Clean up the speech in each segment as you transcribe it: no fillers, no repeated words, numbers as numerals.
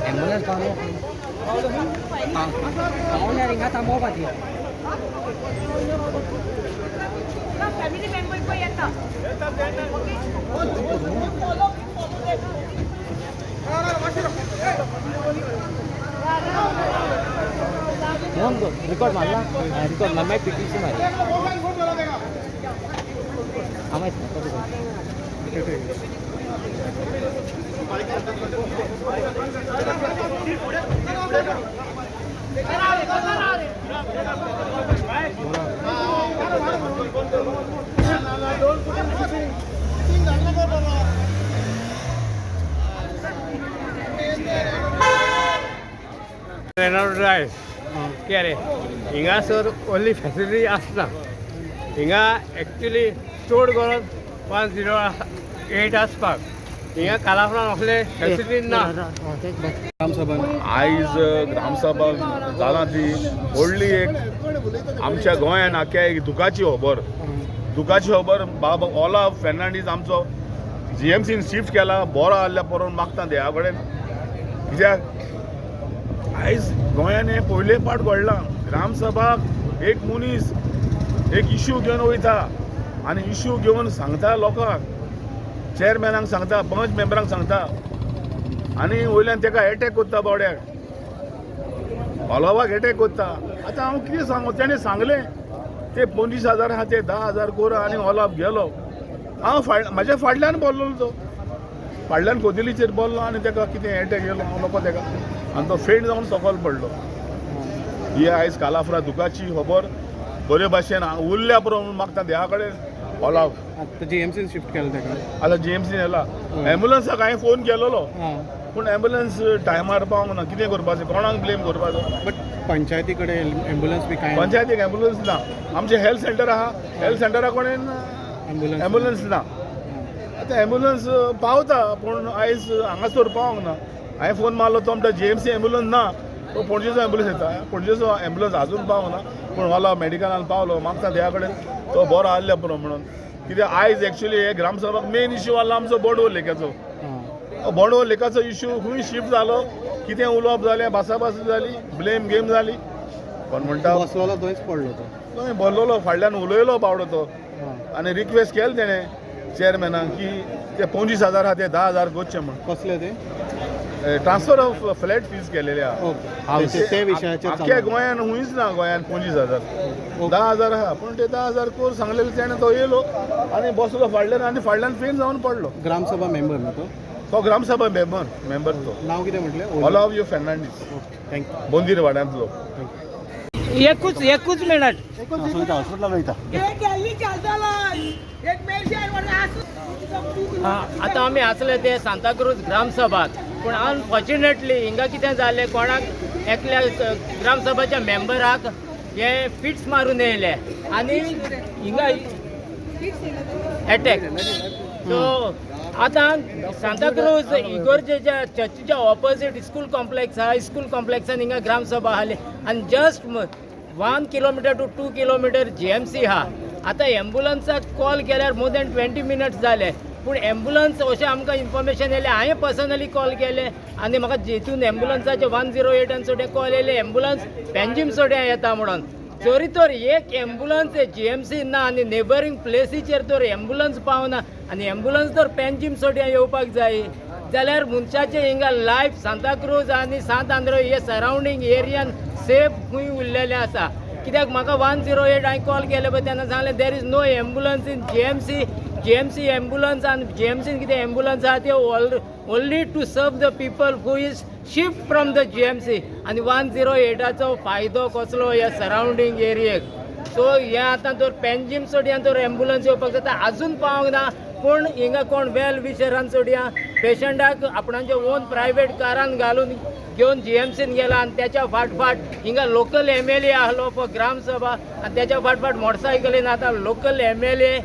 Ambulance kamu. Kamu nyari kata mau apa dia? Family member पण येतात Record malah, record malah PTC mari. Amai. Drive क्यारे हिंगा sir only facility आसना हिंगा actually चड गरज 108 आसपाक हिंगा कालाफ्रान असले फॅसिलिटी ना आयज ग्रामसभा जालां ती व्हडली एक आमच्या गोंयान आख्या एक दुखाची खबर बाबा ओला फेर्नांडीस आमचो GMCन शिफ्ट केला बरो आहल्या पळोवन मागता देवा कडेन कित्याक आयज गोंयान हे पयले पाट घडलां ग्रामसभाक एक मनीस एक इश्यू घेवन वयता आनी इश्यू घेवन सांगता लोकांक चेअरमॅनाक सांगता पंच मेंबरांक सांगता आनी वयल्यान ताका एटॅक कोत्ता बावड्याक ओलावाक एटॅक कोत्ता आतां हांव कितें सांगू तेणें सांगलें ते 25,000 आहा ते 10,000 कोरा आनी ओलाव गेलो हांव म्हाज्या फाटल्यान बोल्लो तो फाटल्यान कोंदिलीचेर बोल्लो आनी ताका कितें एटॅक येयलो हांव नको ताका आनी तो फेंट जावन सकयल पडलो ही आयज कालाफ्रा दुखाची खबर बरे भाशेन उरल्या पुरो म्हणून मागता देवा कडेन ओलाव GMCन शिफ्ट केलं ताका आतां GMCन येला एम्बुलन्साक हांवें फोन केलोलो पूण एम्बुलन्स टायमार पावंक ना कितें करपाचें कोणाक ब्लेम करपाचो बट पंचायती कडेन एम्बुलन्स बी काय पंचायतीक एम्बुलन्स ना आमचें हेल्थ सेंटर आहा हेल्थ सेंटरा कडेन एम्बुलन्स ना आतां एम्बुलन्स पावता पूण आयज हांगासर पावंक ना हांवें फोन मारलो तो म्हणटा GMC एम्बुलन्स ना तो पणजेचो एम्बुलन्स येता पणजेचो एम्बुलन्स आजून पावंक ना पूण वाला मेडिकलान पावलो मागता देवा कडेन तो बरो आहल्या पुरो म्हणून कित्याक आयज एक्चुअली हे ग्रामसभाक मेन इश्यू आहलो आमचो बोंडवो लेकाचो बोंडवो लेकाचो इश्यू खूंय शिफ्ट जालो कितें उलोवप जालें भासाभास जाली ब्लेम गेम जाली कोण म्हणटा बसलो थंयच पडलो तो थंय बोल्लोलो फाटल्यान उलयलो बावडो तो आनी रिक्वेस्ट केलें तेणें चेअरमॅनाक की ते 25,000 आहा ते 10,000 गोदचे म्हण कसले ते ट्रान्सफर ऑफ फ्लॅट फीज केलेले आहा ते विशयाचेर आख्या गोंयान हुंयच ना गोंयान 25,000 10,000 आहा पूण ते 10,000 कोर सांगलेले तेणें तो येयलो आनी बसलो फाटल्यान आनी फाटल्यान फेन जावन पडलो ग्रामसभा मेंबर न्हू तो ग्रामसभा मेंबर तो नाव कितें म्हटलें ओलाव फेर्नांडीस थँक्यू बोंदीर वाड्यांतलो एकूच मिनट हॉस्पिटलान वयता आतां आमी आसले ते सांताक्रूज ग्रामसभात पूण अनफॉर्च्युनेटली हिंगा कितें जालें कोणाक एकल्या ग्रामसभाच्या मेंबराक हे फिट्स मारून येयले आनी हिंगा एटॅक सो आतां सांताक्रूज इगोर्जेच्या चर्चीच्या ऑपोजीट स्कूल कॉम्प्लेक्स आहा स्कूल कॉम्प्लेक्सान हिंगा ग्रामसभा आसली आनी just 1 kilometre to 2 kilometre GMC आहा आतां एम्बुलन्साक कॉल केल्यार मोर दॅन 20 मिनट्स जाले पूण एम्बुलन्स अशें आमकां इन्फॉर्मेशन येयलें हांवें पर्सनली कॉल केलें आनी म्हाका जितून एम्बुलन्साचे 108 सोडे कॉल येयले एम्बुलन्स पेंजीम सोड्या येता म्हणून चोरी तर एक एम्बुलन्स GMC ना आनी नेबरींग प्लेसीचेर तर एम्बुलन्स पावना आनी एम्बुलन्स तर पेंजीम सोड्या येवपाक जाय जाल्यार मनशाचे हिंगा लायफ सांताक्रूज आनी सांत आंद्रो हे सरावंडींग एरियान सेफ खंय उरलेले आसा कित्याक म्हाका 108 हांवें कॉल केले पळय तेन्ना सांगलें there is no ambulance in GMC ambulance आनी GMCन कितें एम्बुलन्स आहा ते only to serve the people who is shift from the GMC आनी 108चो फायदो कसलो ह्या सरावंडींग एरियेक सो हे आतां तर पेंजीम सोड्यान तर एम्बुलन्स येवपाक जाता आजून पावंक ना पूण हिंगा कोण वेल विशरान सोड्या पेशंटाक आपणाचे ओन प्रायवेट कारान घालून घेवन GMCन गेला आणि त्याच्या फाटफाट हिंगा लोकल MLA आहलो पळय ग्रामसभा आणि त्याच्या फाटफाट मोटरसायकलीन आता लोकल MLA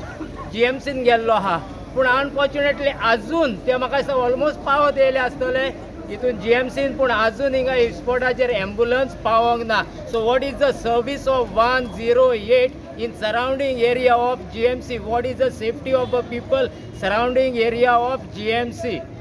GMCन गेल्लो आहा पूण अनफॉर्च्युनेटली आजून ते म्हाका दिसता ऑलमोस्ट पावत येयले आसतले हितून GMCन पूण आजून हिंगा स्पॉटाचेर एम्बुलन्स पावोंक ना so what is the service of 108 in surrounding area of GMC? What is the safety of the people surrounding area of GMC?